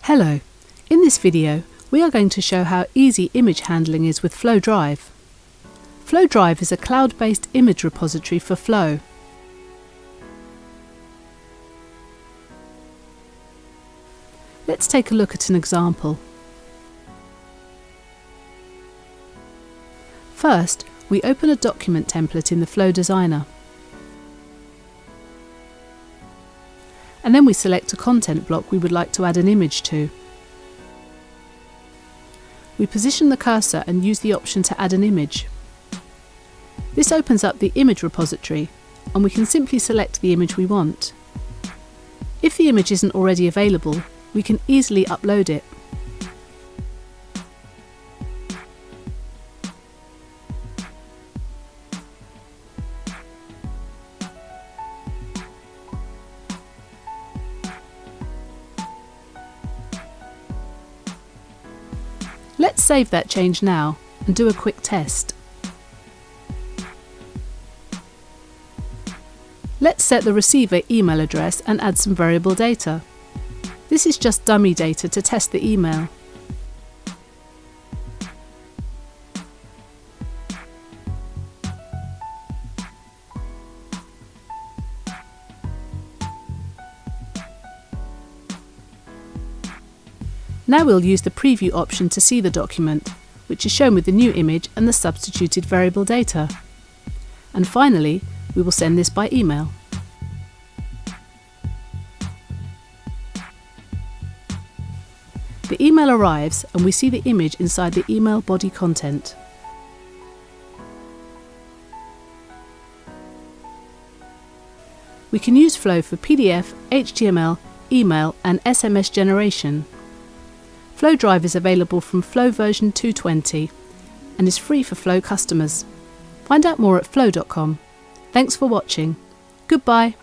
Hello, in this video we are going to show how easy image handling is with Floe Drive. Floe Drive is a cloud-based image repository for Floe. Let's take a look at an example. First, we open a document template in the Floe Designer. And then we select a content block we would like to add an image to. We position the cursor and use the option to add an image. This opens up the image repository, and we can simply select the image we want. If the image isn't already available, we can easily upload it. Let's save that change now and do a quick test. Let's set the receiver email address and add some variable data. This is just dummy data to test the email. Now we'll use the preview option to see the document, which is shown with the new image and the substituted variable data. And finally, we will send this by email. The email arrives and we see the image inside the email body content. We can use Floe for PDF, HTML, email and SMS generation. Floe Drive is available from Floe version 2.20 and is free for Floe customers. Find out more at floe.com. Thanks for watching. Goodbye.